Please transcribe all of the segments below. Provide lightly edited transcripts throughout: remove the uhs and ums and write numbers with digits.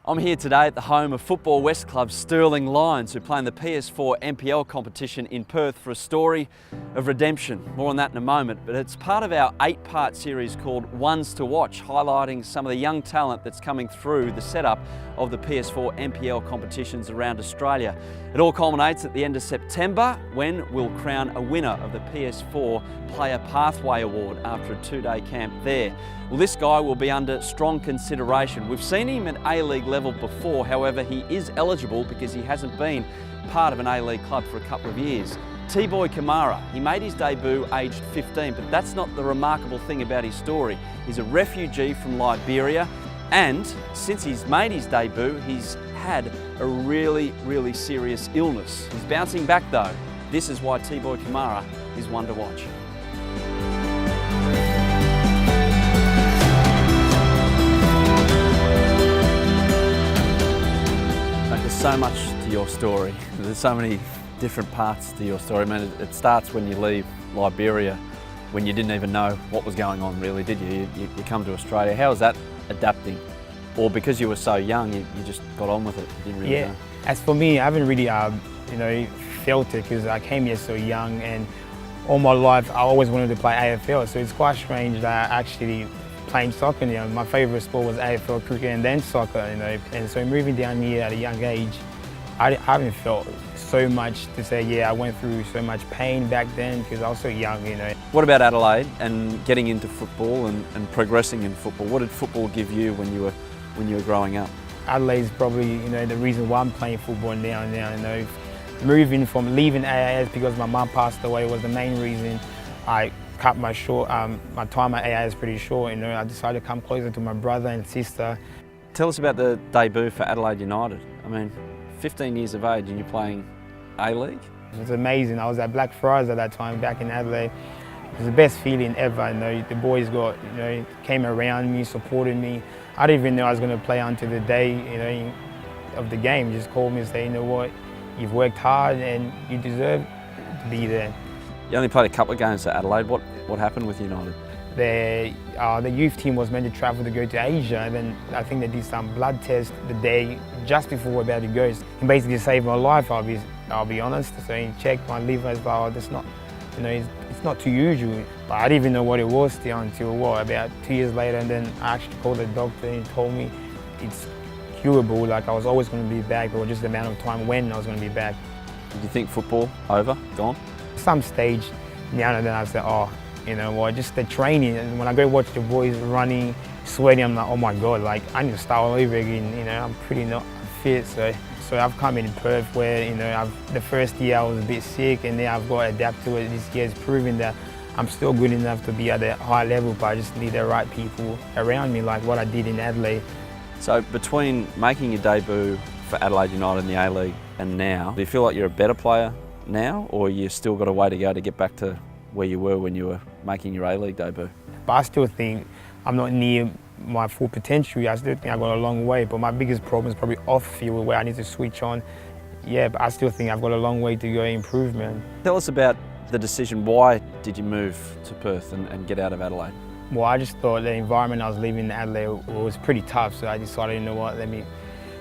I'm here today at the home of Football West Club Stirling Lions, who play in the PS4 NPL competition in Perth for a story of redemption. More on that in a moment, but it's part of our 8-part series called Ones to Watch, highlighting some of the young talent that's coming through the setup of the PS4 NPL competitions around Australia. It all culminates at the end of September when we'll crown a winner of the PS4 Player Pathway Award after a 2-day camp there. Well, this guy will be under strong consideration. We've seen him at A-League level before, however he is eligible because he hasn't been part of an A-League club for a couple of years. T-Boy Kamara, he made his debut aged 15, but that's not the remarkable thing about his story. He's a refugee from Liberia, and since he's made his debut, he's had a really serious illness. He's bouncing back though. This is why T-Boy Kamara is one to watch. There's so much to your story. There's so many different parts to your story. I mean, it starts when you leave Liberia, when you didn't even know what was going on really, did you? You come to Australia. How was that adapting? Or because you were so young, you just got on with it? You didn't really know? As for me, I haven't really felt it because I came here so young, and all my life I always wanted to play AFL, so it's quite strange that I actually playing soccer. My favourite sport was AFL cricket and then soccer, and so moving down here at a young age, I haven't felt so much to say, yeah, I went through so much pain back then because I was so young, What about Adelaide and getting into football and progressing in football? What did football give you when you were growing up? Adelaide's probably, the reason why I'm playing football now. Moving from leaving AIS because my mum passed away was the main reason. I cut my time at AIS pretty short, I decided to come closer to my brother and sister. Tell us about the debut for Adelaide United. I mean, 15 years of age and you're playing A-League? It was amazing. I was at Blackfriars at that time back in Adelaide. It was the best feeling ever. The boys came around me, supported me. I didn't even know I was going to play until the day, of the game. Just called me and said, you know what, you've worked hard and you deserve to be there. You only played a couple of games at Adelaide. What happened with United? The youth team was meant to travel to go to Asia, and then I think they did some blood test the day just before we were about to go. It basically saved my life, I'll be honest. So he checked my liver as well. That's not, it's not too usual. But I didn't even know what it was until about 2 years later, and then I actually called the doctor and he told me it's curable. Like I was always going to be back, or just the amount of time when I was going to be back. Did you think football over, gone? Some stage now and then I said, oh, just the training. And when I go watch the boys running, sweating, I'm like, oh my God, like I need to start all over again. I'm pretty not fit. So I've come in Perth where, the first year I was a bit sick, and then I've got to adapt to it. This year has proven that I'm still good enough to be at a high level, but I just need the right people around me, like what I did in Adelaide. So between making your debut for Adelaide United in the A-League and now, do you feel like you're a better player now, or you still got a way to go to get back to where you were when you were making your A-League debut? But I still think I'm not near my full potential. I still think I've got a long way, but my biggest problem is probably off field where I need to switch on. Yeah, but I still think I've got a long way to go improvement. Tell us about the decision. Why did you move to Perth and get out of Adelaide? Well, I just thought the environment I was living in Adelaide was pretty tough, so I decided, you know what, let me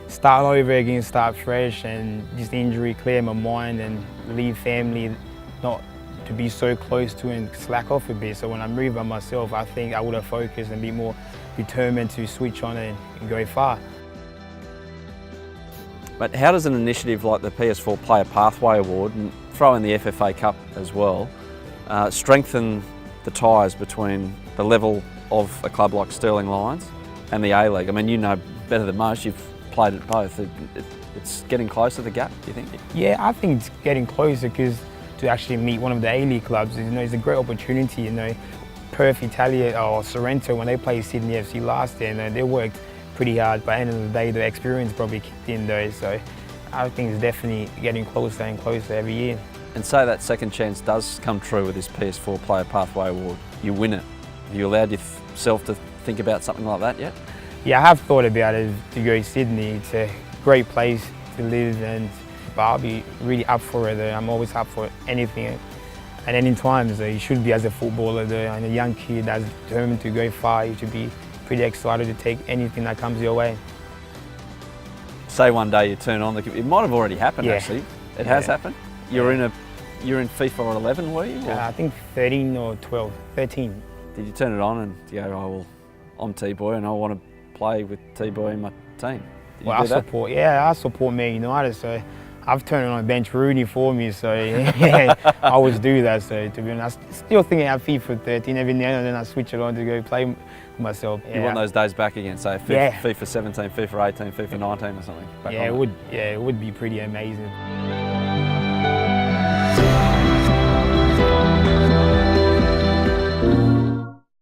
start over again, start fresh, and just injury, clear my mind and leave family, not to be so close to and slack off a bit. So when I moved by myself, I think I would have focused and be more determined to switch on and go far. But how does an initiative like the PS4 Player Pathway Award, and throw in the FFA Cup as well, strengthen the ties between the level of a club like Stirling Lions and the A-League? I mean, you know better than most, you've played at both. It's getting closer, the gap, do you think? Yeah, I think it's getting closer because to actually meet one of the A-League clubs, it's a great opportunity. Perth, Italia, or Sorrento, when they played Sydney FC last year, they worked pretty hard. By the end of the day, the experience probably kicked in though. So I think it's definitely getting closer and closer every year. And say that second chance does come true with this PS4 Player Pathway Award, you win it. Have you allowed yourself to think about something like that yet? Yeah, I have thought about it to go to Sydney. It's a great place to live, but I'll be really up for it. I'm always up for anything at any time. So you should be, as a footballer and a young kid that's determined to go far, you should be pretty excited to take anything that comes your way. say one day you turn on it might have already happened. Yeah. Actually, it has happened. You're in FIFA 11, were you? Or I think 13 or 12, 13. did you turn it on and you go, oh well, I'm T-Boy and I want to play with T-Boy in my team? Did Well, you do that? I support Man United, so I've turned on bench Rooney for me, so yeah, I always do that. So to be honest, I still think I have FIFA 13 every now and then I switch it on to go play myself. You want those days back again, say Yeah. FIFA 17, FIFA 18, FIFA 19 or something? Back on it would be pretty amazing.